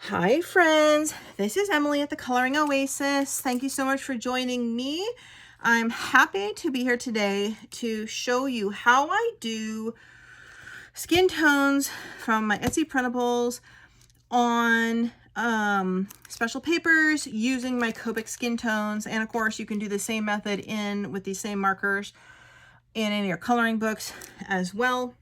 Hi friends, this is Emily at the Coloring Oasis. Thank you so much for joining me. I'm happy to be here today to show you how I do skin tones from my Etsy printables on special papers using my Copic skin tones. And of course you can do the same method with these same markers in your coloring books as well.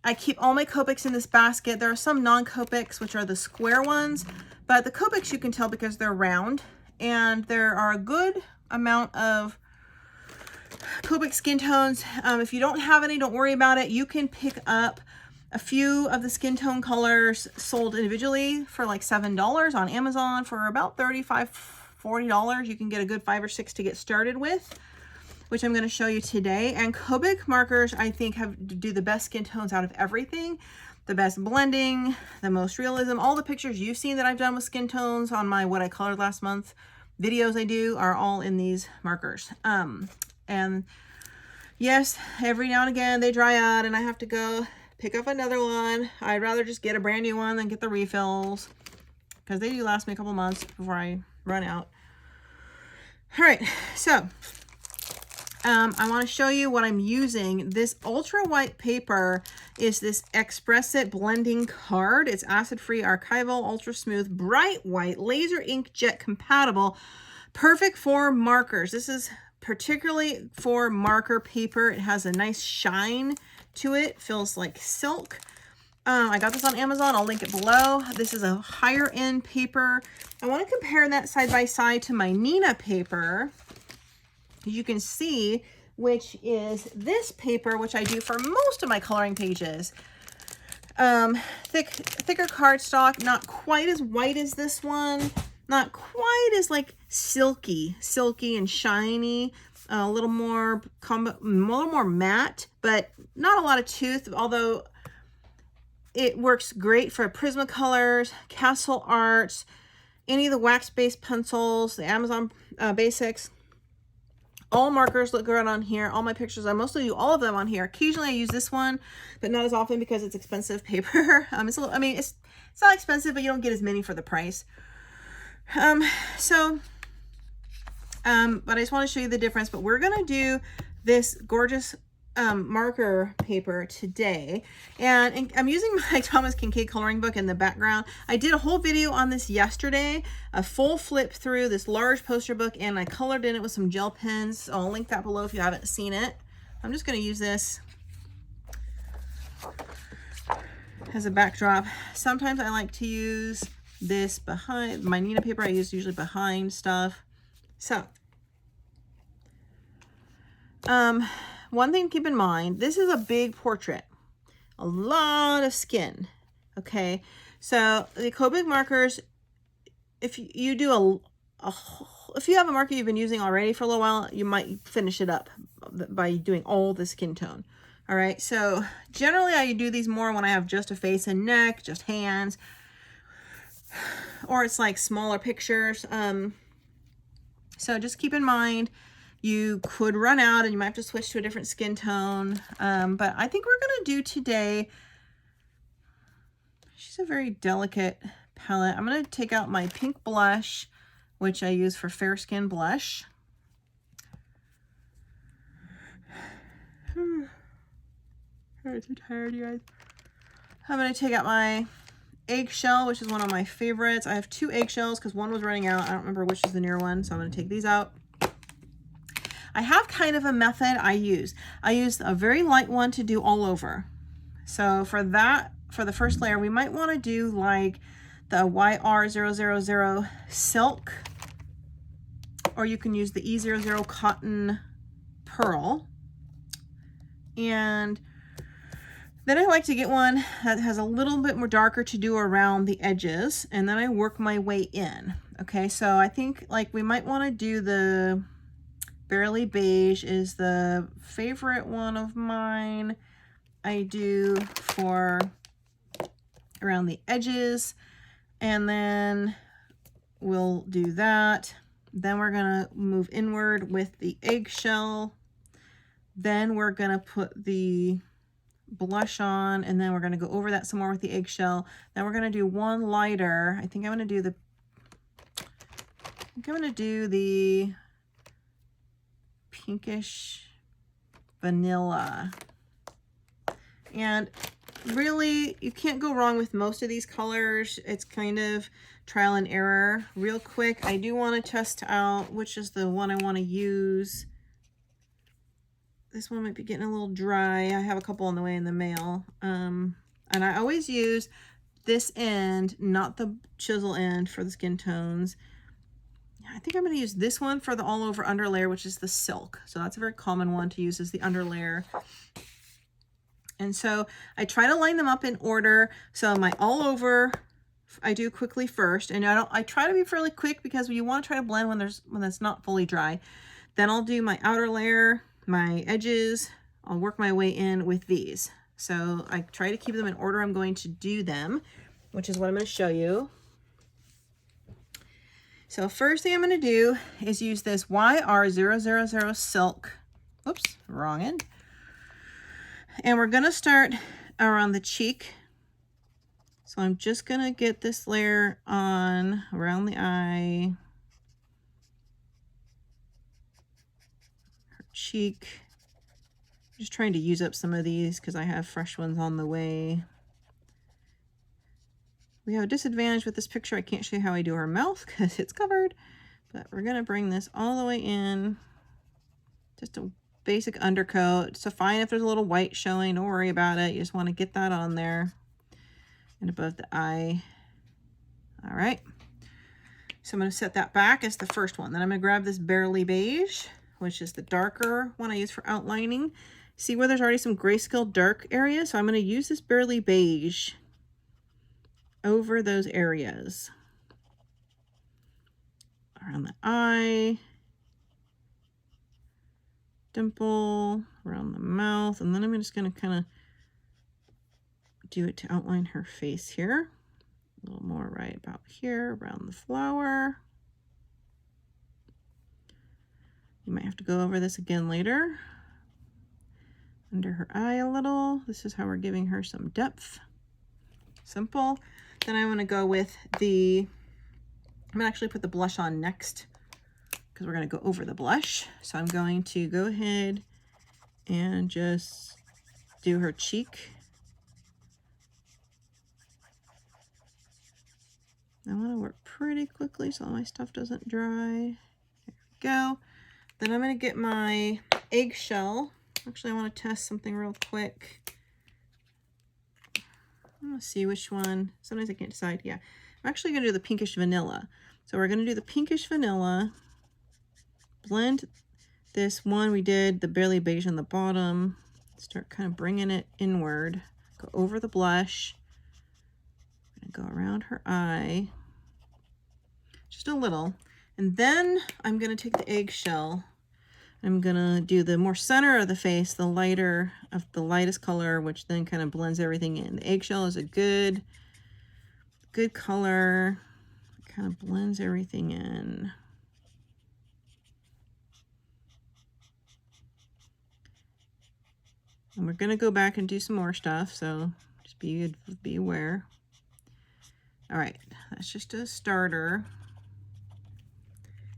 I keep all my Copics in this basket. There are some non-Copics, which are the square ones, but the Copics you can tell because they're round, and there are a good amount of Copic skin tones. If you don't have any, don't worry about it. You can pick up a few of the skin tone colors sold individually for like $7 on Amazon. For about $35, $40, you can get a good 5 or 6 to get started with, which I'm going to show you today. And Copic markers, I think, do the best skin tones out of everything. The best blending, the most realism. All the pictures you've seen that I've done with skin tones on my What I Colored Last Month videos I do are all in these markers. And yes, every now and again they dry out and I have to go pick up another one. I'd rather just get a brand new one than get the refills, because they do last me a couple months before I run out. All right, so I want to show you what I'm using. This ultra white paper is this Express It blending card. It's acid-free, archival, ultra smooth, bright white, laser inkjet compatible, perfect for markers. This is particularly for marker paper. It has a nice shine to it, feels like silk. I got this on Amazon. I'll link it below. This is a higher end paper. I want to compare that side by side to my Nina paper. You can see, which is this paper, which I do for most of my coloring pages. Thicker cardstock, not quite as white as this one, not quite as like silky and shiny, a little more matte, but not a lot of tooth, although it works great for Prismacolors, Castle Arts, any of the wax-based pencils, the Amazon Basics. All markers look good on here. All my pictures, I mostly do all of them on here. Occasionally I use this one, but not as often because it's expensive paper. It's not expensive, but you don't get as many for the price. But I just want to show you the difference. But we're gonna do this gorgeous marker paper today, and I'm using my Thomas Kincaid coloring book in the background. I did a whole video on this yesterday, a full flip through this large poster book, and I colored in it with some gel pens. So I'll link that below if you haven't seen it. I'm just going to use this as a backdrop. Sometimes I like to use this behind my Nina paper. I use usually behind stuff. So one thing to keep in mind, this is a big portrait, a lot of skin. Okay, so the Copic markers, if you do if you have a marker you've been using already for a little while, you might finish it up by doing all the skin tone. All right, so generally I do these more when I have just a face and neck, just hands, or it's like smaller pictures. So just keep in mind, you could run out and you might have to switch to a different skin tone. But I think we're going to do today, she's a very delicate palette. I'm going to take out my pink blush, which I use for fair skin blush. I'm so tired, you guys. I'm going to take out my eggshell, which is one of my favorites. I have 2 eggshells because one was running out. I don't remember which is the near one, so I'm going to take these out. I have kind of a method I use. I use a very light one to do all over. So for the first layer, we might want to do like the YR000 silk, or you can use the E00 cotton pearl. And then I like to get one that has a little bit more darker to do around the edges, and then I work my way in. Okay, so I think like we might want to do the Barely Beige is the favorite one of mine. I do for around the edges, and then we'll do that. Then we're gonna move inward with the eggshell. Then we're gonna put the blush on, and then we're going to go over that some more with the eggshell. Then we're going to do one lighter. I think I'm going to do the pinkish vanilla. And really, you can't go wrong with most of these colors. It's kind of trial and error. Real quick, I do want to test out which is the one I want to use. This one might be getting a little dry. I have a couple on the way in the mail. And I always use this end, not the chisel end, for the skin tones. I think I'm going to use this one for the all over underlayer, which is the silk. So that's a very common one to use as the underlayer. And so I try to line them up in order. So my all over, I do quickly first, and I try to be fairly quick because you want to try to blend when that's not fully dry. Then I'll do my outer layer, my edges. I'll work my way in with these. So I try to keep them in order I'm going to do them, which is what I'm going to show you. So first thing I'm going to do is use this YR000 silk. Oops, wrong end. And we're going to start around the cheek. So I'm just going to get this layer on around the eye, her cheek. Just trying to use up some of these because I have fresh ones on the way. We have a disadvantage with this picture. I can't show you how I do her mouth because it's covered. But we're going to bring this all the way in. Just a basic undercoat. So fine if there's a little white showing, don't worry about it. You just want to get that on there and above the eye. All right. So I'm going to set that back as the first one. Then I'm going to grab this Barely Beige, which is the darker one I use for outlining. See where there's already some grayscale dark areas? So I'm going to use this Barely Beige over those areas. Around the eye, dimple, around the mouth, and then I'm just going to kind of do it to outline her face here. A little more right about here, around the flower. You might have to go over this again later. Under her eye a little. This is how we're giving her some depth. Simple. Then I want to go with I'm going to actually put the blush on next because we're going to go over the blush. So I'm going to go ahead and just do her cheek. I want to work pretty quickly so my stuff doesn't dry. There we go. Then I'm going to get my eggshell. Actually, I want to test something real quick. I'm going to see which one. Sometimes I can't decide. Yeah, I'm actually going to do the pinkish vanilla. So we're going to do the pinkish vanilla. Blend this one. We did the Barely Beige on the bottom. Start kind of bringing it inward. Go over the blush. I'm going to go around her eye. Just a little. And then I'm going to take the eggshell. I'm going to do the more center of the face, the lighter of the lightest color, which then kind of blends everything in. The eggshell is a good color. It kind of blends everything in. And we're going to go back and do some more stuff, so just be aware. All right, that's just a starter.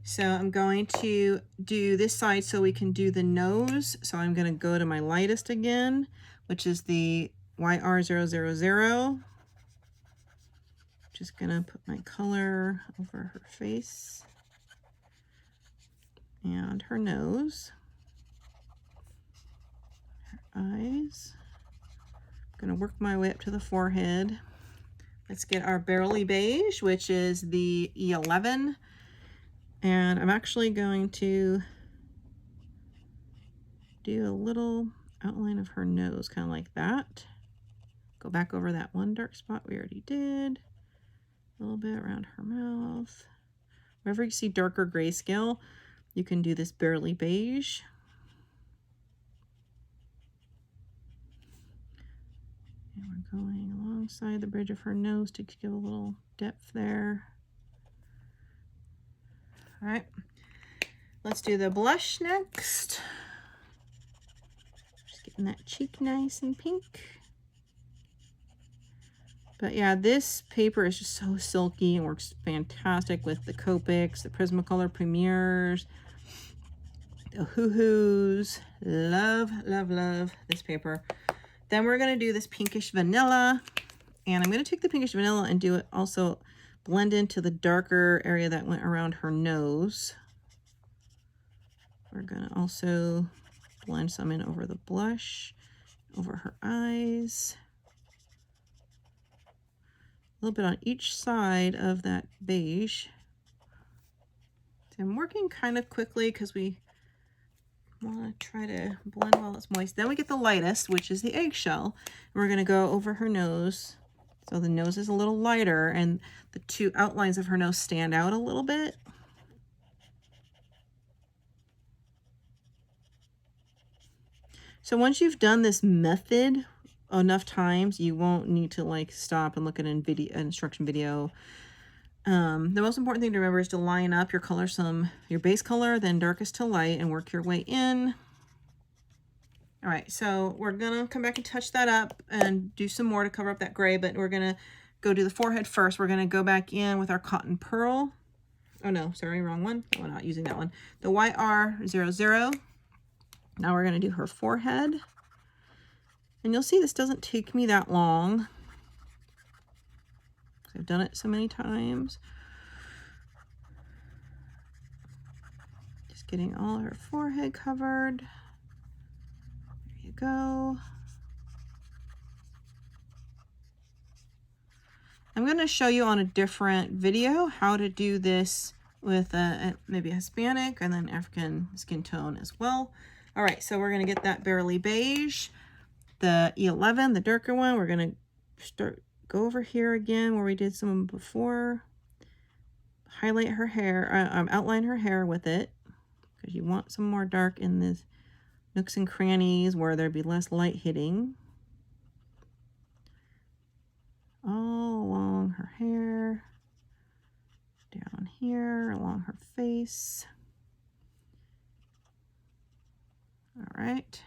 So I'm going to do this side so we can do the nose. So I'm going to go to my lightest again, which is the YR000. Just going to put my color over her face and her nose, her eyes. I'm going to work my way up to the forehead. Let's get our Barely Beige, which is the E11. And I'm actually going to do a little outline of her nose, kind of like that. Go back over that one dark spot we already did. A little bit around her mouth. Wherever you see darker grayscale, you can do this Barely Beige. And we're going alongside the bridge of her nose to give a little depth there. All right, let's do the blush next. Just Getting that cheek nice and pink. But yeah, this paper is just so silky and works fantastic with the Copics, the Prismacolor Premiers, the Hoo-Hoos. Love, love, love this paper. Then we're going to do this pinkish vanilla. And I'm going to take the pinkish vanilla and do it also blend into the darker area that went around her nose. We're going to also blend some in over the blush, over her eyes. A little bit on each side of that beige. So I'm working kind of quickly because we want to try to blend while it's moist. Then we get the lightest, which is the eggshell. We're going to go over her nose. So the nose is a little lighter and the two outlines of her nose stand out a little bit. So once you've done this method enough times, you won't need to like stop and look at an instruction video. The most important thing to remember is to line up your color, your base color, then darkest to light, and work your way in. All right, so we're gonna come back and touch that up and do some more to cover up that gray, but we're gonna go do the forehead first. We're gonna go back in with our cotton pearl. Oh no, sorry, wrong one. No, we're not using that one. The YR00. Now we're gonna do her forehead. And you'll see this doesn't take me that long. I've done it so many times. Just getting all her forehead covered. There you go. I'm going to show you on a different video how to do this with maybe a Hispanic and then African skin tone as well. All right, so we're going to get that barely beige. The E11, the darker one, we're going to go over here again where we did some before. Highlight her hair, outline her hair with it, because you want some more dark in the nooks and crannies where there'd be less light hitting. All along her hair, down here, along her face. All right.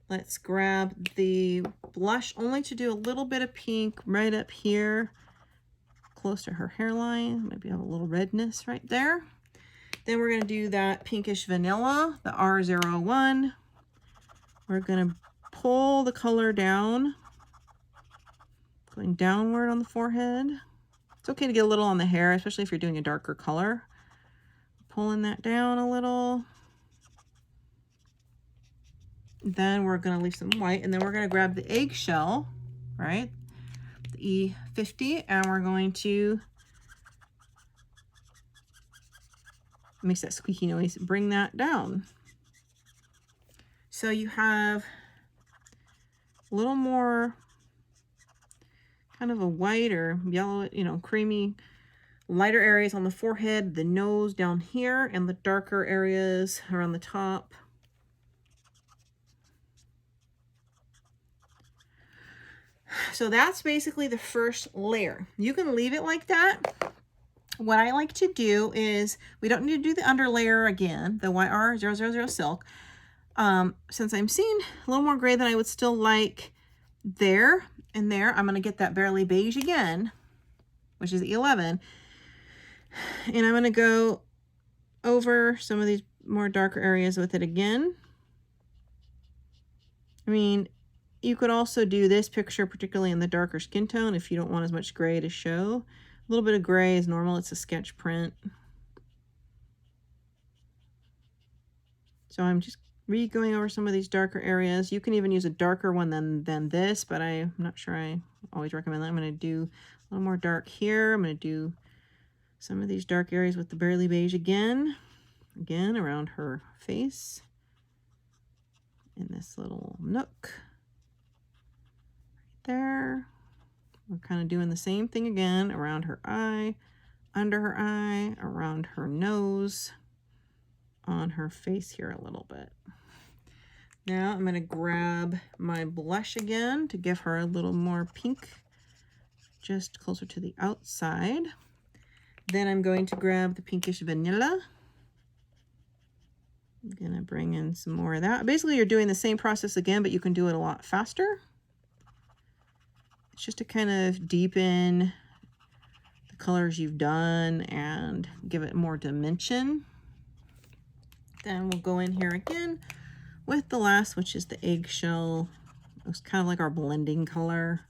Let's grab the blush, only to do a little bit of pink right up here, close to her hairline. Maybe have a little redness right there. Then we're going to do that pinkish vanilla, the R01. We're going to pull the color down, going downward on the forehead. It's okay to get a little on the hair, especially if you're doing a darker color. Pulling that down a little. Then we're going to leave some white, and then we're going to grab the eggshell, right? The E50, and we're going to, makes that squeaky noise, bring that down. So you have a little more kind of a white or yellow, creamy, lighter areas on the forehead, the nose down here, and the darker areas around the top. So that's basically the first layer. You can leave it like that. What I like to do is, we don't need to do the under layer again, the YR000 silk. Since I'm seeing a little more gray than I would still like there and there, I'm going to get that barely beige again, which is 11. And I'm going to go over some of these more darker areas with it again. I mean, you could also do this picture, particularly in the darker skin tone, if you don't want as much gray to show. A little bit of gray is normal. It's a sketch print. So I'm just going over some of these darker areas. You can even use a darker one than this, but I'm not sure I always recommend that. I'm going to do a little more dark here. I'm going to do some of these dark areas with the barely beige again around her face, in this little nook right there. We're kind of doing the same thing again around her eye, under her eye, around her nose, on her face here a little bit. Now I'm going to grab my blush again to give her a little more pink, just closer to the outside. Then I'm going to grab the pinkish vanilla. I'm gonna bring in some more of that. Basically, you're doing the same process again, but you can do it a lot faster. It's just to kind of deepen the colors you've done and give it more dimension. Then we'll go in here again with the last, which is the eggshell. It's kind of like our blending color.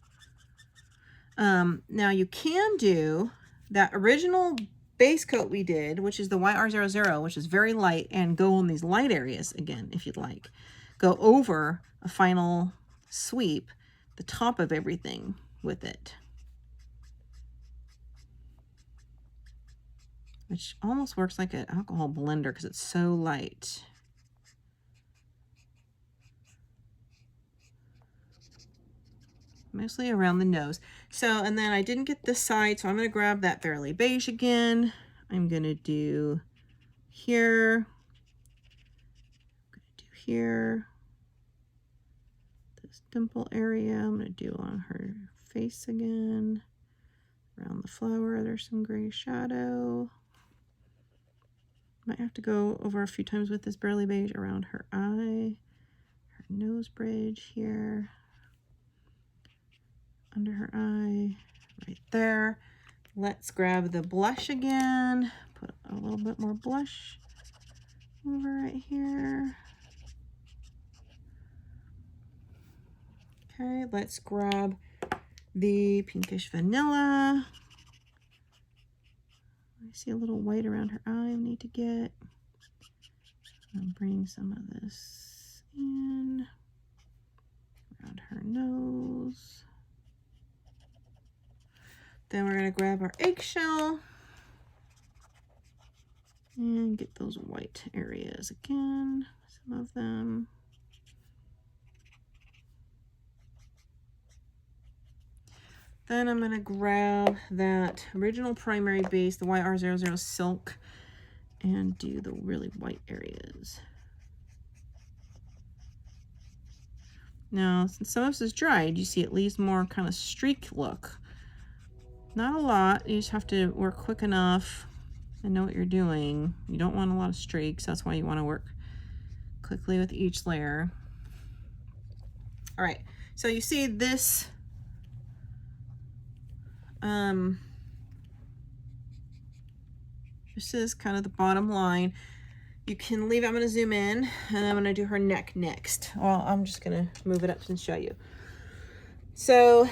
Now you can do that original base coat we did, which is the YR00, which is very light, and go on these light areas again if you'd like. Go over a final sweep, the top of everything with it. Which almost works like an alcohol blender because it's so light. Mostly around the nose. So, and then I didn't get this side, so I'm going to grab that Barely Beige again. I'm going to do here. I'm going to do here. This dimple area. I'm going to do on her face again. Around the flower, there's some gray shadow. Might have to go over a few times with this Barely Beige around her eye, her nose bridge here. Under her eye, right there. Let's grab the blush again. Put a little bit more blush over right here. Okay, let's grab the pinkish vanilla. I see a little white around her eye I need to get. I'll bring some of this in around her nose. Then we're going to grab our eggshell and get those white areas again, some of them. Then I'm going to grab that original primary base, the YR00 Silk, and do the really white areas. Now, since some of this is dried, you see it leaves more kind of streak look. Not a lot, you just have to work quick enough and know what you're doing. You don't want a lot of streaks, that's why you want to work quickly with each layer. All right, so you see this, this is kind of the bottom line. You can leave, I'm going to zoom in, and I'm going to do her neck next. Well, I'm just going to move it up and show you. So,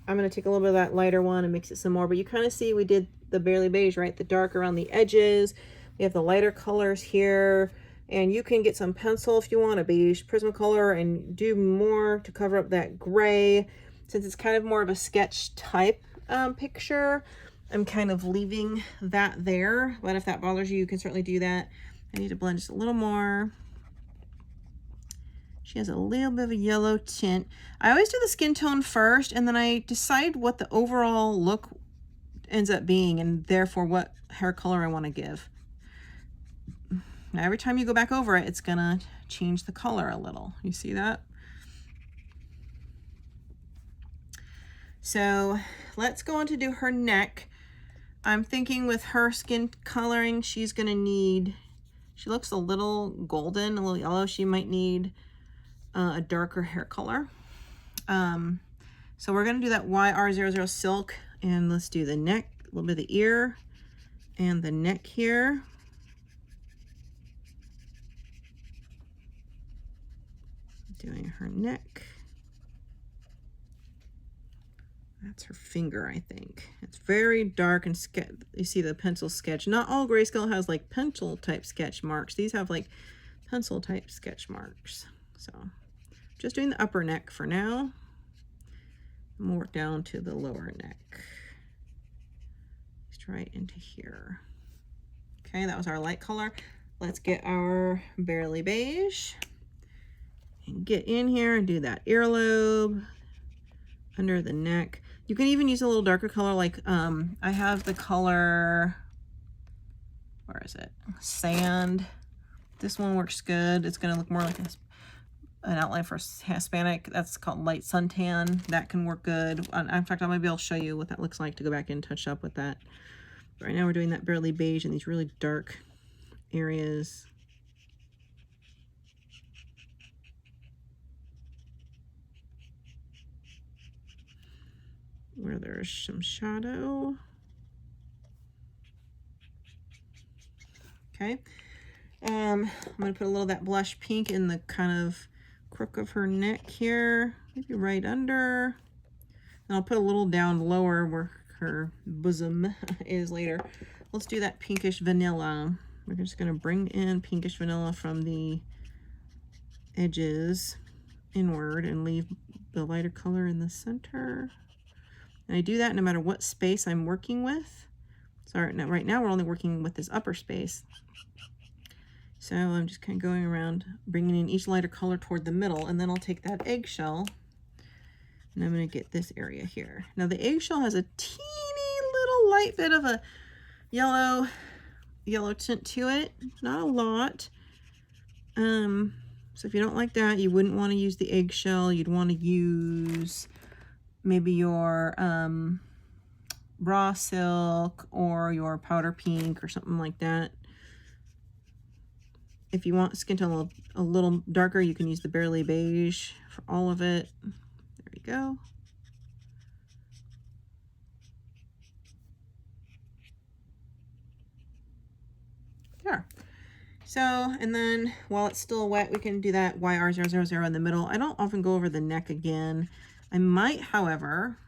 I'm going to take a little bit of that lighter one and mix it some more, but you kind of see we did the Barely Beige, right? The dark around the edges. We have the lighter colors here, and you can get some pencil if you want, a beige Prismacolor, and do more to cover up that gray. Since it's kind of more of a sketch type picture, I'm kind of leaving that there, but if that bothers you, you can certainly do that. I need to blend just a little more. She has a little bit of a yellow tint. I always do the skin tone first, and then I decide what the overall look ends up being, and therefore what hair color I want to give. Now, every time you go back over it, it's gonna change the color a little. You see that? So let's go on to do her neck. I'm thinking with her skin coloring, she's gonna need, she looks a little golden, a little yellow. She might need a darker hair color. So we're gonna do that YR00 Silk, and let's do the neck, a little bit of the ear and the neck here. Doing her neck. That's her finger, I think. It's very dark and you see the pencil sketch. Not all grayscale has like pencil type sketch marks. These have like pencil type sketch marks. So just doing the upper neck for now. And we'll work down to the lower neck. Just right into here. Okay, that was our light color. Let's get our Barely Beige and get in here and do that earlobe under the neck. You can even use a little darker color, like I have the color, where is it? Sand. This one works good. It's gonna look more like an outline for Hispanic. That's called light suntan. That can work good. In fact, I might be able to show you what that looks like to go back and touch up with that. Right now we're doing that Barely Beige and these really dark areas. Where there's some shadow. Okay. I'm going to put a little of that blush pink in the kind of crook of her neck here, maybe right under. And I'll put a little down lower where her bosom is later. Let's do that pinkish vanilla. We're just going to bring in pinkish vanilla from the edges inward and leave the lighter color in the center. And I do that no matter what space I'm working with. So right now we're only working with this upper space. So I'm just kind of going around, bringing in each lighter color toward the middle, and then I'll take that eggshell, and I'm going to get this area here. Now the eggshell has a teeny little light bit of a yellow tint to it, not a lot. So if you don't like that, you wouldn't want to use the eggshell. You'd want to use maybe your raw silk or your powder pink or something like that. If you want skin tone a little darker, you can use the Barely Beige for all of it. There we go. There. So, and then while it's still wet, we can do that YR000 in the middle. I don't often go over the neck again. I might, however,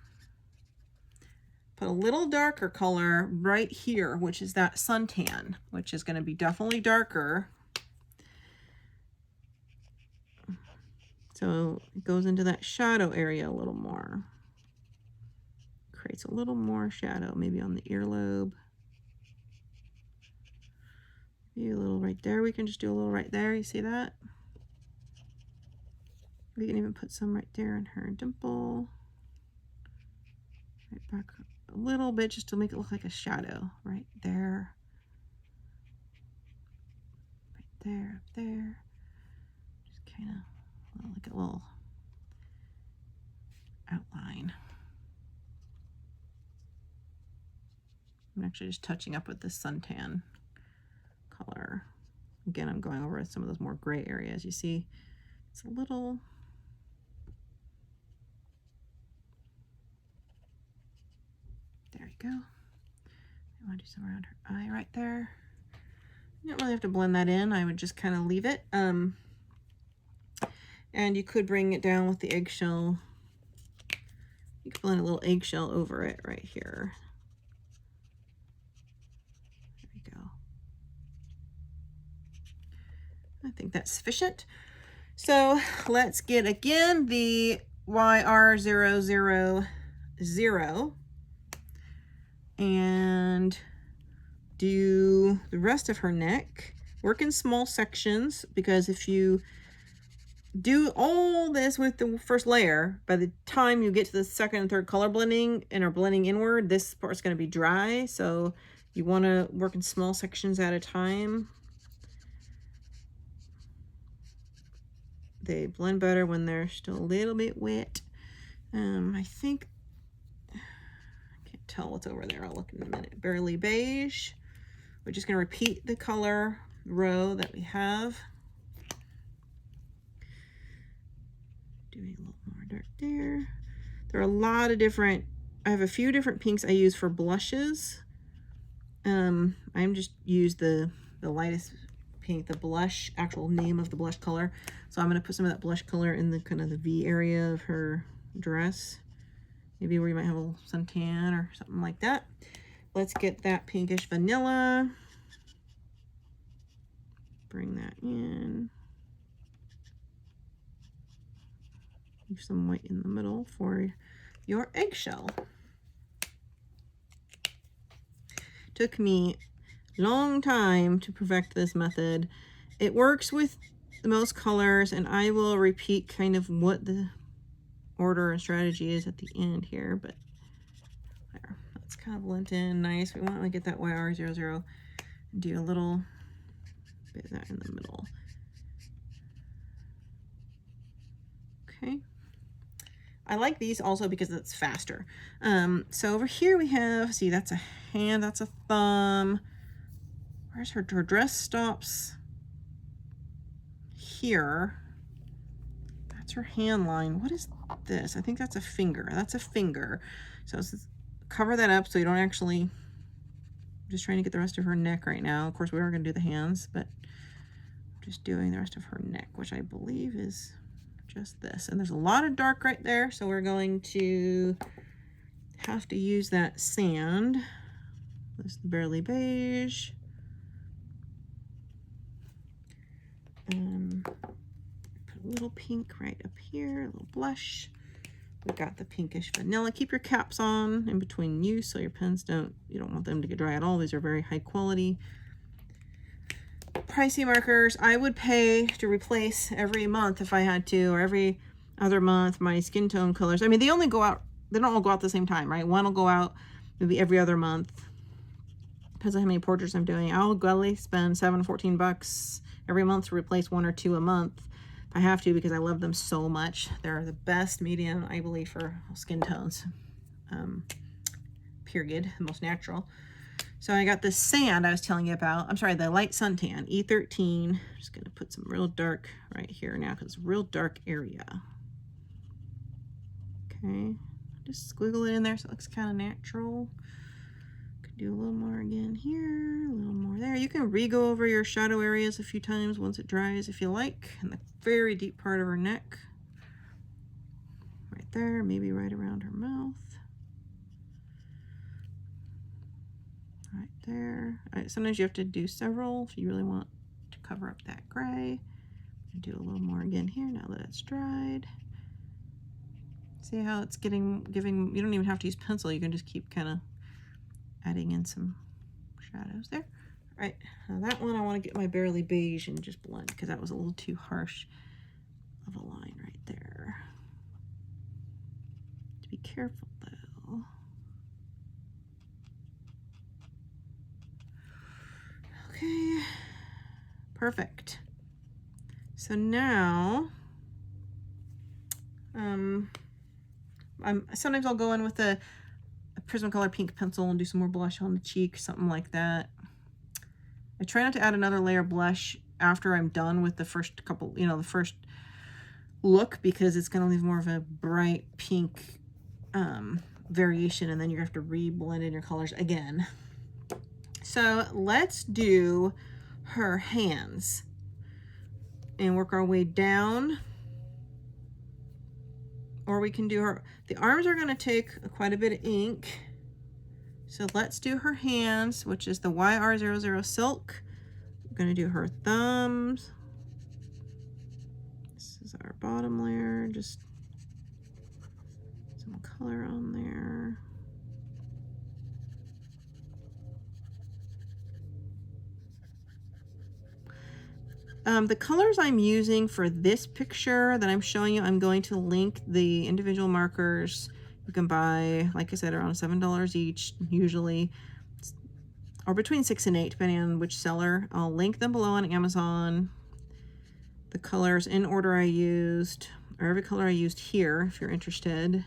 put a little darker color right here, which is that suntan, which is going to be definitely darker. So it goes into that shadow area a little more. Creates a little more shadow, maybe on the earlobe. Maybe a little right there. We can just do a little right there. You see that? We can even put some right there in her dimple. Right back a little bit just to make it look like a shadow. Right there. Right there, up there. Just kind of like a little outline. I'm actually just touching up with this suntan color. Again, I'm going over some of those more gray areas. You see, it's a little. There you go. I want to do some around her eye right there. You don't really have to blend that in. I would just kind of leave it. And you could bring it down with the eggshell. You could blend a little eggshell over it right here. There we go. I think that's sufficient. So let's get again the YR000 and do the rest of her neck. Work in small sections, because if you do all this with the first layer, by the time you get to the second and third color blending and are blending inward, this part's going to be dry. So you want to work in small sections at a time. They blend better when they're still a little bit wet. I think, I can't tell what's over there. I'll look in a minute. Barely Beige. We're just going to repeat the color row that we have. Doing a little more dark there. There are a lot of different, I have a few different pinks I use for blushes. I'm just use the lightest pink, the blush, actual name of the blush color. So I'm going to put some of that blush color in the kind of the V area of her dress. Maybe where you might have a little suntan or something like that. Let's get that pinkish vanilla. Bring that in. Leave some white in the middle for your eggshell. Took me a long time to perfect this method. It works with the most colors, and I will repeat kind of what the order and strategy is at the end here, but there. That's kind of blend in nice. We want to get that YR00 and do a little bit of that in the middle. Okay. I like these also because it's faster. So over here we have, see, that's a hand, that's a thumb. Where's her dress stops here. That's her hand line. What is this? I think that's a finger. That's a finger. So let's cover that up so you don't actually, I'm just trying to get the rest of her neck right now. Of course, we are going to do the hands, but I'm just doing the rest of her neck, which I believe is just this. And there's a lot of dark right there, so we're going to have to use that sand. This is the Barely Beige. Put a little pink right up here, a little blush. We got the pinkish vanilla. Keep your caps on in between use so your pens you don't want them to get dry at all. These are very high quality. Pricey markers. I would pay to replace every month if I had to, or every other month, my skin tone colors. I mean, they don't all go out at the same time, right? One will go out maybe every other month. Depends on how many portraits I'm doing. I'll gladly spend $7 to $14 every month to replace 1 or 2 a month if I have to, because I love them so much. They're the best medium, I believe, for skin tones. Period. The most natural. So I got this sand I was telling you about. I'm sorry, the light suntan, E13. I'm just going to put some real dark right here now because it's a real dark area. Okay. Just squiggle it in there so it looks kind of natural. Could do a little more again here, a little more there. You can re-go over your shadow areas a few times once it dries if you like. And the very deep part of her neck. Right there, maybe right around her mouth. Right there. Sometimes you have to do several if you really want to cover up that gray. Do a little more again here now that it's dried. See how it's giving, you don't even have to use pencil. You can just keep kind of adding in some shadows there. All right, now that one I want to get my Barely Beige and just blend because that was a little too harsh of a line right there. To be careful though. Okay, perfect. So now, sometimes I'll go in with a Prismacolor pink pencil and do some more blush on the cheek, something like that. I try not to add another layer of blush after I'm done with the first couple, the first look, because it's going to leave more of a bright pink variation, and then you have to re-blend in your colors again. So let's do her hands and work our way down. Or we can do her, the arms are going to take quite a bit of ink. So let's do her hands, which is the YR00 Silk. We're going to do her thumbs. This is our bottom layer, just some color on there. The colors I'm using for this picture that I'm showing you, I'm going to link the individual markers. You can buy, like I said, around $7 each, usually, or between $6 and $8, depending on which seller. I'll link them below on Amazon. The colors in order I used, or every color I used here, if you're interested.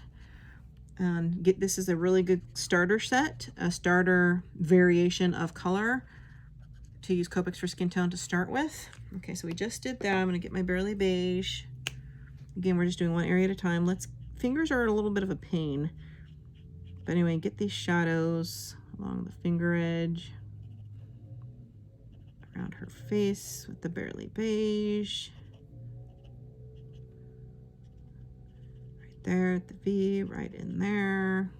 And this is a really good starter set, a starter variation of color to use Copics for skin tone to start with. Okay, so we just did that. I'm going to get my Barely Beige. Again, we're just doing one area at a time. Fingers are a little bit of a pain. But anyway, get these shadows along the finger edge, around her face with the Barely Beige. Right there at the V, right in there.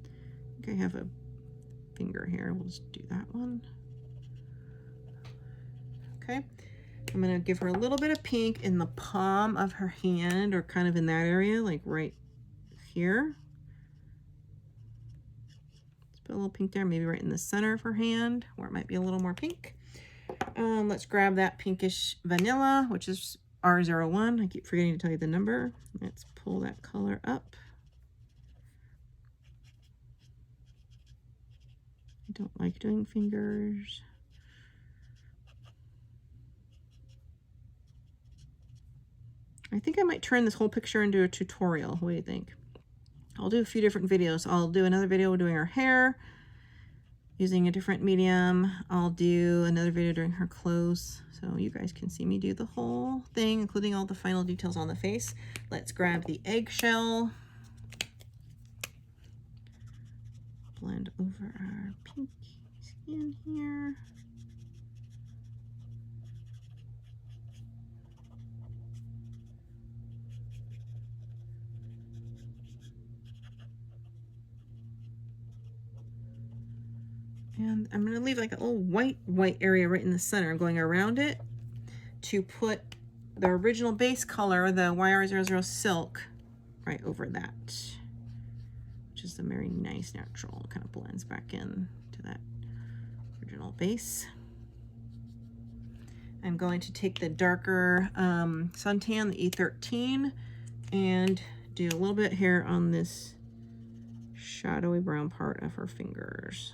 I think I have a finger here. We'll just do that one. Okay, I'm going to give her a little bit of pink in the palm of her hand, or kind of in that area, like right here. Let's put a little pink there, maybe right in the center of her hand, where it might be a little more pink. Let's grab that pinkish vanilla, which is R01. I keep forgetting to tell you the number. Let's pull that color up. I don't like doing fingers. I think I might turn this whole picture into a tutorial. What do you think? I'll do a few different videos. I'll do another video doing her hair using a different medium. I'll do another video during her close so you guys can see me do the whole thing, including all the final details on the face. Let's grab the eggshell. Blend over our pink skin here. And I'm going to leave like a little white area right in the center. I'm going around it to put the original base color, the YR00 Silk, right over that, which is a very nice natural. It kind of blends back in to that original base. I'm going to take the darker suntan, the E13, and do a little bit here on this shadowy brown part of her fingers.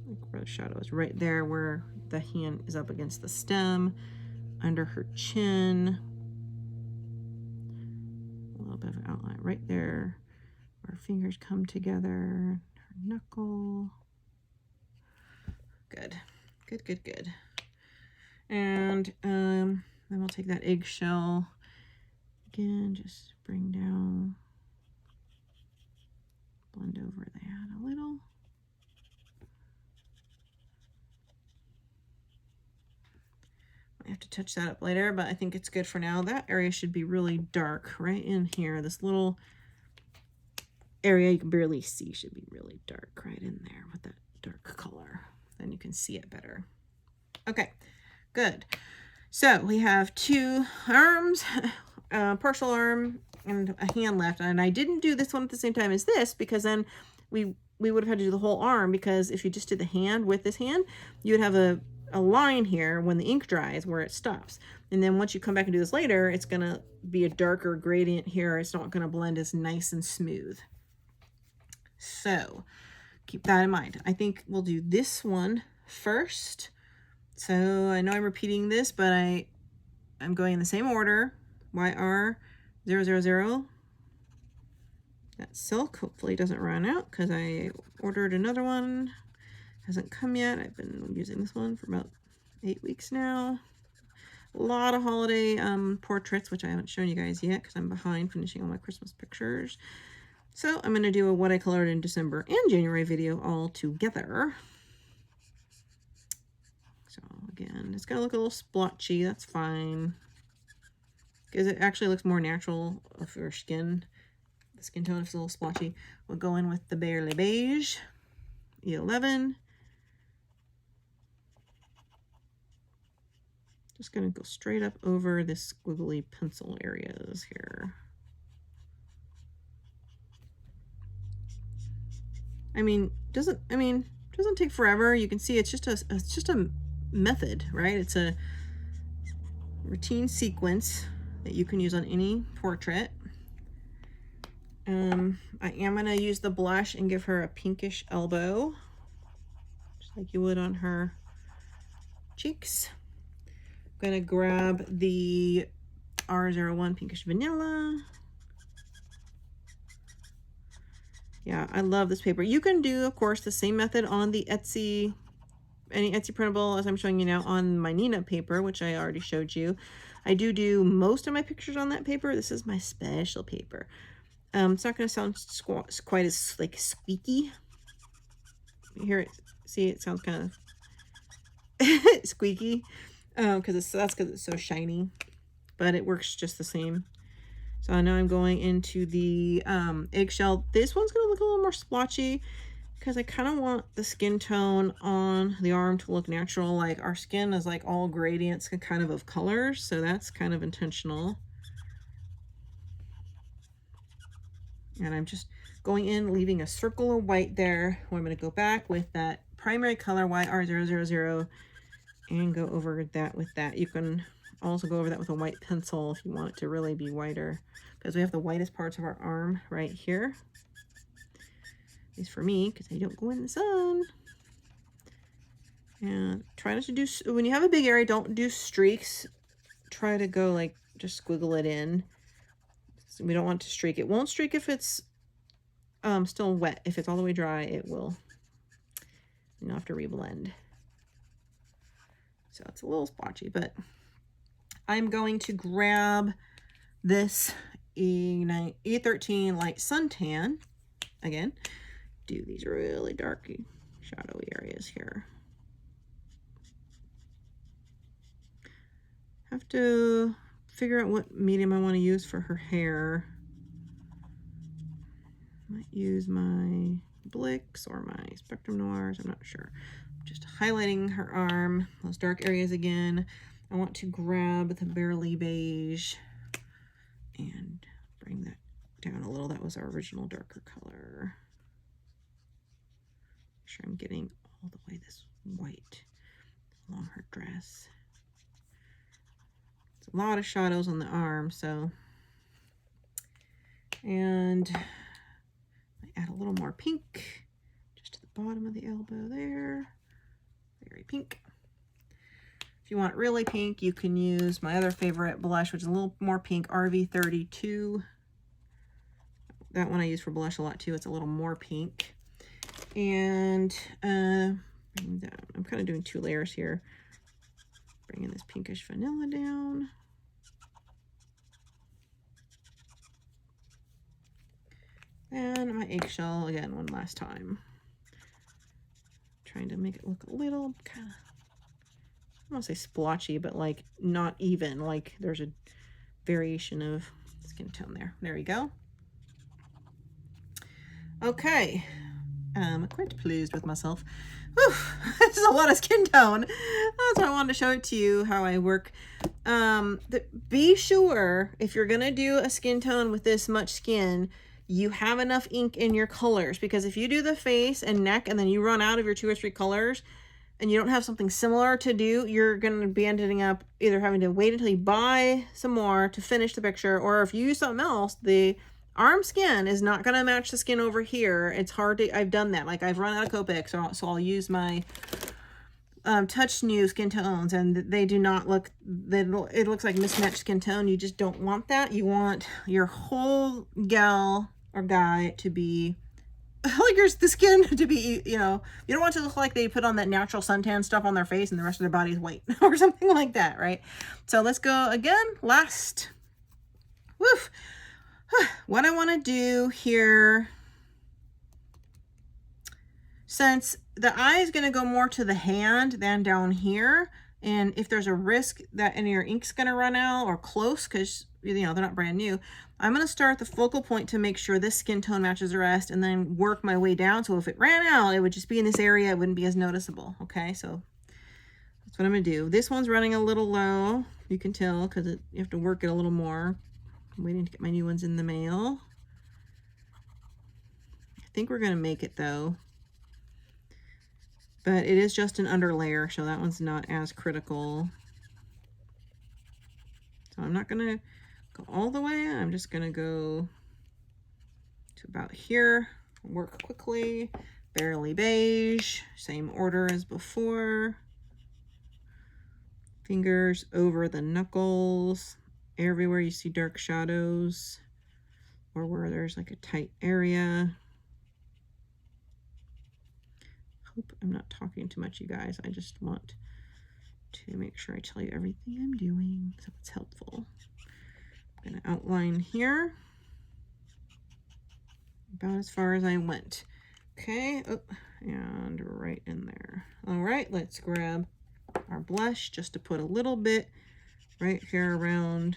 Like where the shadow is, right there where the hand is up against the stem, under her chin. A little bit of an outline right there where her fingers come together, her knuckle. Good, good, good, good. And then we'll take that eggshell again, just bring down, blend over that a little. I have to touch that up later, but I think it's good for now. That area should be really dark right in here. This little area you can barely see should be really dark right in there with that dark color. Then you can see it better. Okay, good. So we have 2 arms, partial arm, and a hand left. And I didn't do this one at the same time as this because then we would have had to do the whole arm, because if you just did the hand with this hand, you would have a line here when the ink dries where it stops. And then once you come back and do this later, it's going to be a darker gradient here. It's not going to blend as nice and smooth. So keep that in mind. I think we'll do this one first. So I know I'm repeating this, but I'm going in the same order. YR000. That silk hopefully doesn't run out because I ordered another one. Hasn't come yet. I've been using this one for about 8 weeks now. A lot of holiday portraits, which I haven't shown you guys yet because I'm behind finishing all my Christmas pictures. So I'm going to do a what I colored in December and January video all together. So again, it's going to look a little splotchy. That's fine, because it actually looks more natural of your skin. The skin tone is a little splotchy. We'll go in with the Barely Beige E11. Just going to go straight up over this squiggly pencil areas here. I mean, doesn't take forever. You can see it's just a method, right? It's a routine sequence that you can use on any portrait. I am going to use the blush and give her a pinkish elbow, just like you would on her cheeks. I'm going to grab the R01 Pinkish Vanilla. Yeah, I love this paper. You can do, of course, the same method on the Etsy, any Etsy printable as I'm showing you now on my Nina paper, which I already showed you. I do most of my pictures on that paper. This is my special paper. It's not going to sound quite as like squeaky. You hear it? See, it sounds kind of squeaky because that's because it's so shiny, but it works just the same. So now I'm going into the eggshell. This one's going to look a little more splotchy because I kind of want the skin tone on the arm to look natural. Like our skin is like all gradients kind of colors, so that's kind of intentional. And I'm just going in, leaving a circle of white there, where I'm going to go back with that primary color YR000 and go over that with that. You can also go over that with a white pencil if you want it to really be whiter, because we have the whitest parts of our arm right here. At least for me, because I don't go in the sun. And try not to do, when you have a big area, don't do streaks. Try to go like, just squiggle it in. So we don't want to streak. It won't streak if it's still wet. If it's all the way dry, it will and you'll have to reblend. So it's a little splotchy, but I'm going to grab this E13 Light Suntan. Again, do these really darky, shadowy areas here. Have to figure out what medium I want to use for her hair. Might use my Blicks or my Spectrum Noirs, I'm not sure. Just highlighting her arm, those dark areas again. I want to grab the Barely Beige and bring that down a little. That was our original darker color. Make sure I'm getting all the way this white along her dress. It's a lot of shadows on the arm, so. And I add a little more pink just to the bottom of the elbow there. Very pink. If you want really pink, you can use my other favorite blush, which is a little more pink, RV32. That one I use for blush a lot too. It's a little more pink. And bring down, I'm kind of doing 2 layers here. Bringing this pinkish vanilla down. And my eggshell again one last time. Trying to make it look a little kind of, I don't want to say splotchy, but like not even, like there's a variation of skin tone there. There we go. Okay, I'm quite pleased with myself. Whew, this is a lot of skin tone. That's why I wanted to show it to you how I work. Be sure if you're gonna do a skin tone with this much skin, you have enough ink in your colors, because if you do the face and neck and then you run out of your 2 or 3 colors and you don't have something similar to do, you're going to be ending up either having to wait until you buy some more to finish the picture, or if you use something else, the arm skin is not going to match the skin over here. It's hard to, I've done that. Like I've run out of Copic, so I'll use my Touch New skin tones, and they do not look, it looks like mismatched skin tone. You just don't want that. You want your whole gal or guy to be like the skin to be, you know, you don't want it to look like they put on that natural suntan stuff on their face and the rest of their body is white or something like that, right? So let's go again, last. Woof. What I want to do here, since the eye is going to go more to the hand than down here, and if there's a risk that any of your ink's going to run out or close, because you know they're not brand new, I'm going to start the focal point to make sure this skin tone matches the rest, and then work my way down. So if it ran out, it would just be in this area. It wouldn't be as noticeable. Okay, so that's what I'm going to do. This one's running a little low. You can tell because you have to work it a little more. I'm waiting to get my new ones in the mail. I think we're going to make it though. But it is just an under layer, so that one's not as critical. So I'm not going to go all the way. I'm just going to go to about here. Work quickly. Barely Beige. Same order as before. Fingers over the knuckles. Everywhere you see dark shadows or where there's like a tight area. Hope I'm not talking too much, you guys. I just want to make sure I tell you everything I'm doing so it's helpful. I'm going to outline here about as far as I went. Okay, oh, and right in there. All right, let's grab our blush just to put a little bit right here around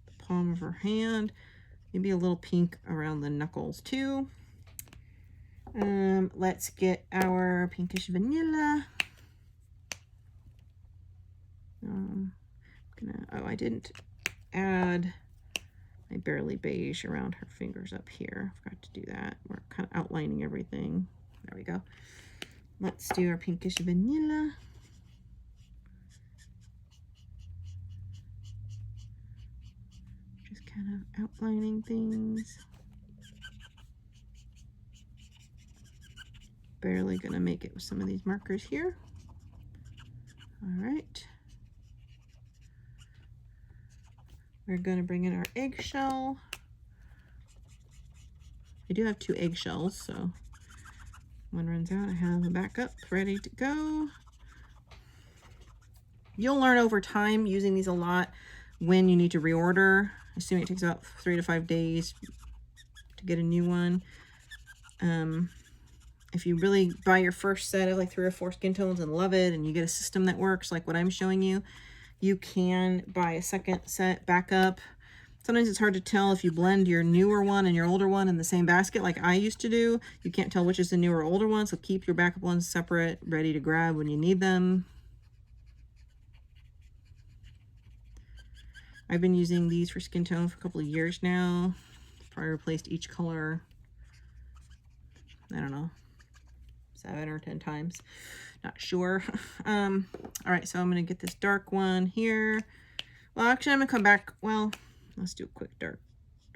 the palm of her hand. Maybe a little pink around the knuckles too. Let's get our pinkish vanilla. I didn't add my Barely Beige around her fingers up here. I forgot to do that. We're kind of outlining everything. There we go. Let's do our pinkish vanilla. Just kind of outlining things. Barely gonna make it with some of these markers here. All right. We're gonna bring in our eggshell. I do have 2 eggshells, so one runs out, I have a backup ready to go. You'll learn over time using these a lot when you need to reorder. Assuming it takes about 3 to 5 days to get a new one. If you really buy your first set of like 3 or 4 skin tones and love it, and you get a system that works like what I'm showing you, you can buy a second set backup. Sometimes it's hard to tell if you blend your newer one and your older one in the same basket like I used to do. You can't tell which is the newer or older one, so keep your backup ones separate, ready to grab when you need them. I've been using these for skin tone for a couple of years now. Probably replaced each color, I don't know, 7 or 10 times. Not sure. All right, so I'm going to get this dark one here. Well, actually, I'm going to come back. Well, let's do a quick dark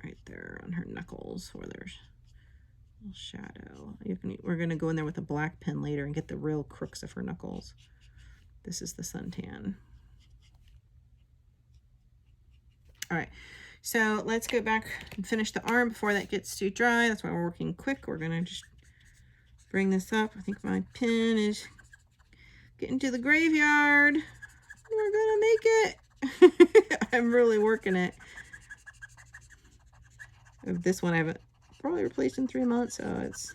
right there on her knuckles where there's a little shadow. We're going to go in there with a black pen later and get the real crooks of her knuckles. This is the suntan. All right, so let's go back and finish the arm before that gets too dry. That's why we're working quick. We're going to just bring this up. I think my pen is getting to the graveyard. We're going to make it. I'm really working it. This one I haven't probably replaced in 3 months, so it's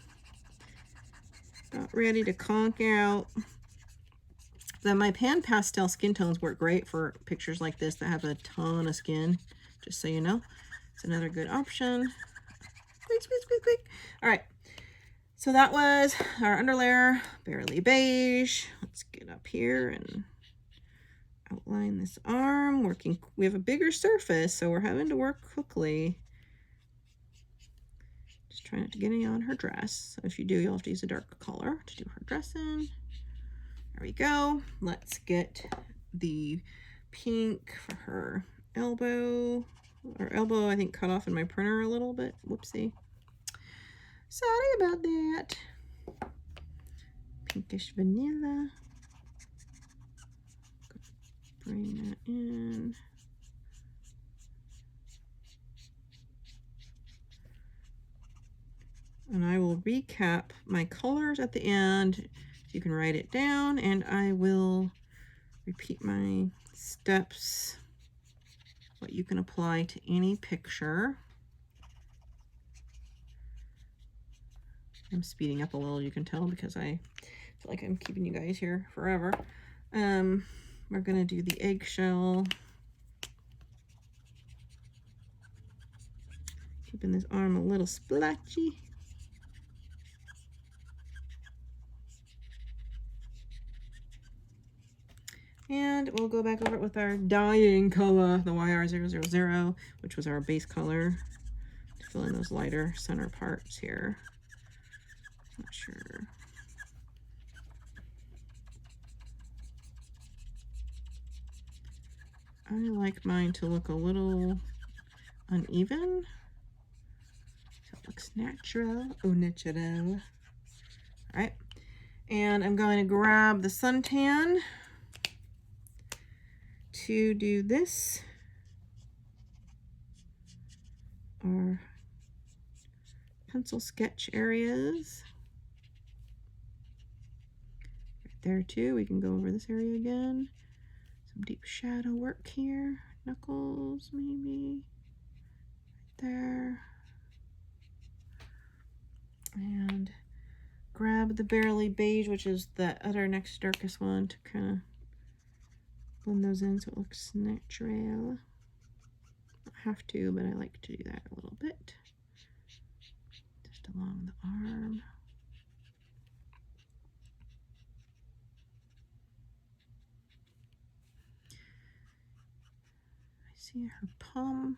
about ready to conk out. Then my pan pastel skin tones work great for pictures like this that have a ton of skin, just so you know. It's another good option. Quick, quick, quick, quick. All right, so that was our underlayer, barely beige. Let's get up here and outline this arm. We have a bigger surface, so we're having to work quickly. Just trying not to get any on her dress. So if you do, you'll have to use a darker color to do her dressing. There we go. Let's get the pink for her elbow. Her elbow, I think, cut off in my printer a little bit. Whoopsie. Sorry about that. Pinkish vanilla. Bring that in. And I will recap my colors at the end. You can write it down, and I will repeat my steps, what you can apply to any picture. I'm speeding up a little, you can tell, because I feel like I'm keeping you guys here forever. We're going to do the eggshell. Keeping this arm a little splotchy. And we'll go back over it with our dyeing color, the YR000, which was our base color, to fill in those lighter center parts here. Not sure. I like mine to look a little uneven, so it looks natural, au naturel. All right, and I'm going to grab the suntan to do this, our pencil sketch areas. Right there too, we can go over this area again. Some deep shadow work here, knuckles maybe, right there. And grab the barely beige, which is the other next darkest one, to kind of blend those in so it looks natural. Don't have to, but I like to do that a little bit. Just along the arm. I see her palm.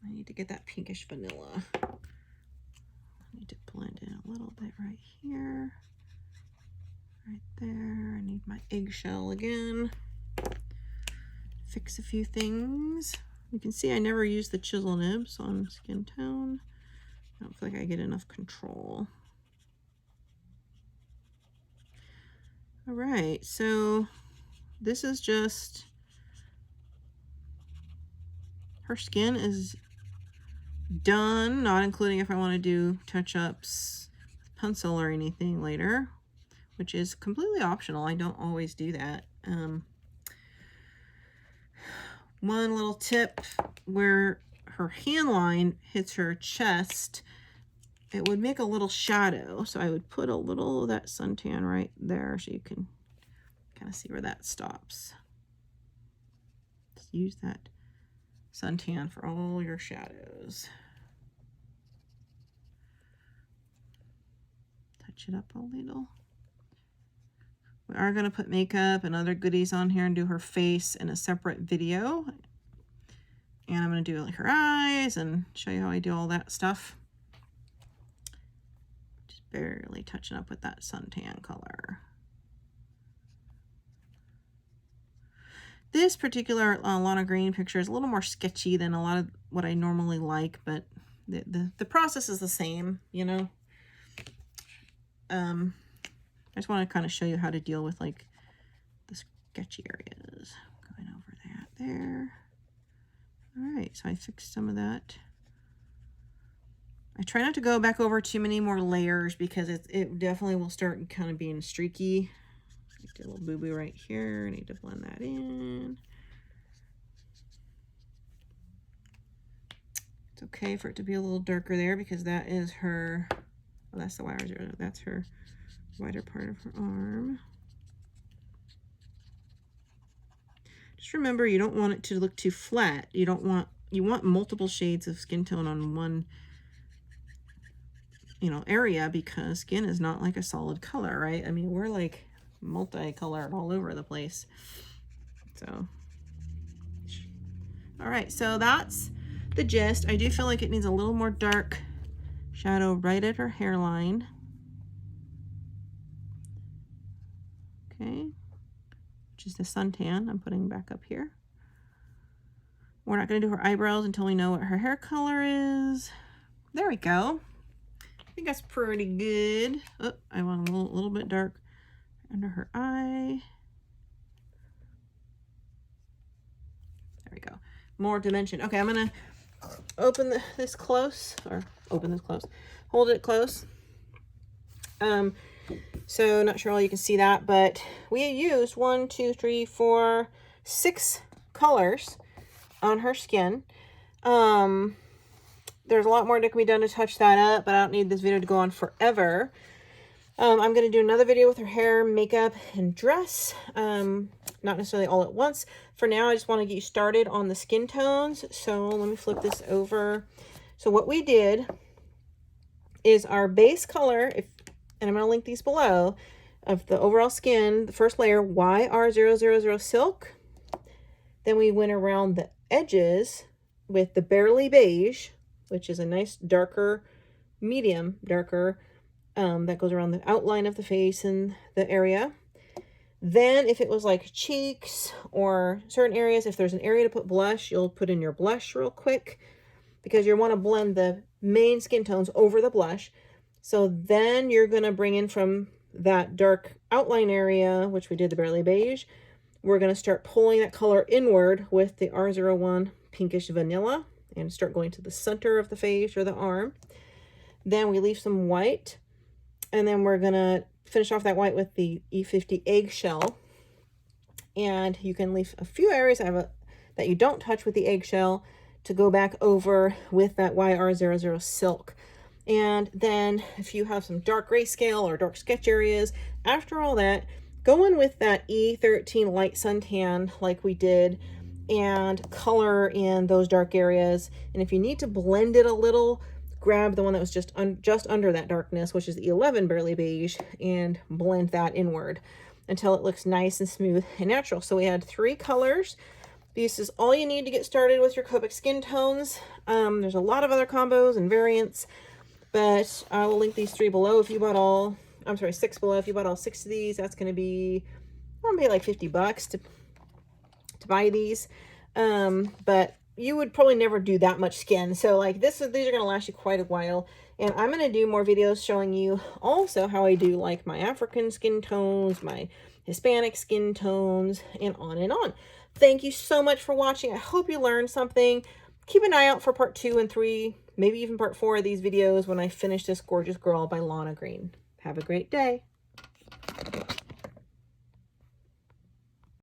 I need to get that pinkish vanilla. I need to blend in a little bit right here. Right there. I need my eggshell again. Fix a few things. You can see I never use the chisel nibs on skin tone. I don't feel like I get enough control. All right, so this is just, her skin is done, not including if I want to do touch-ups, pencil or anything later, which is completely optional. I don't always do that. One little tip, where her hand line hits her chest, it would make a little shadow. So I would put a little of that suntan right there so you can kind of see where that stops. Just use that suntan for all your shadows. Touch it up a little. We are going to put makeup and other goodies on here and do her face in a separate video. And I'm going to do like her eyes and show you how I do all that stuff. Just barely touching up with that suntan color. This particular Lana Green picture is a little more sketchy than a lot of what I normally like, but the process is the same, you know. I just want to kind of show you how to deal with like the sketchy areas. Going over that there. All right, so I fixed some of that. I try not to go back over too many more layers because it definitely will start kind of being streaky. A little boo-boo right here. I need to blend that in. It's okay for it to be a little darker there because that is her, oh, that's the Y0. That's her wider part of her arm. Just remember, you don't want it to look too flat. You want multiple shades of skin tone on one, you know, area, because skin is not like a solid color, right? I mean, we're like multicolored all over the place. So, all right, so that's the gist. I do feel like it needs a little more dark shadow right at her hairline. Okay, which is the suntan I'm putting back up here. We're not going to do her eyebrows until we know what her hair color is. There we go. I think that's pretty good. Oh, I want a little bit dark under her eye. There we go. More dimension. Okay, I'm going to open this close, or open this close. Hold it close. So not sure all you can see that, but we used 1, 2, 3, 4, 6 colors on her skin. There's a lot more that can be done to touch that up, but I don't need this video to go on forever. I'm going to do another video with her hair, makeup, and dress. Not necessarily all at once. For now, I just want to get you started on the skin tones. So let me flip this over. So what we did is our base color, and I'm going to link these below, of the overall skin, the first layer, YR000 Silk. Then we went around the edges with the Barely Beige, which is a nice darker, medium darker, that goes around the outline of the face and the area. Then if it was like cheeks or certain areas, if there's an area to put blush, you'll put in your blush real quick because you want to blend the main skin tones over the blush. So then you're going to bring in from that dark outline area, which we did the Barely Beige, we're going to start pulling that color inward with the R01 Pinkish Vanilla and start going to the center of the face or the arm. Then we leave some white, and then we're going to finish off that white with the E50 Eggshell. And you can leave a few areas that you don't touch with the eggshell to go back over with that YR00 Silk. And then if you have some dark grayscale or dark sketch areas, after all that, go in with that E13 Light Suntan like we did and color in those dark areas. And if you need to blend it a little, grab the one that was just under that darkness, which is the 11 Barely Beige, and blend that inward until it looks nice and smooth and natural. So we had 3 colors. This is all you need to get started with your Copic skin tones. There's a lot of other combos and variants, but I will link these 3 below. If you bought all, I'm sorry, 6 below. If you bought all 6 of these, that's going to be, I'm going to pay like $50 to buy these. But you would probably never do that much skin. So like these are going to last you quite a while. And I'm going to do more videos showing you also how I do like my African skin tones, my Hispanic skin tones, and on and on. Thank you so much for watching. I hope you learned something. keep an eye out for part 2 and 3, maybe even part 4 of these videos when I finish this gorgeous girl by Lana Green. Have a great day.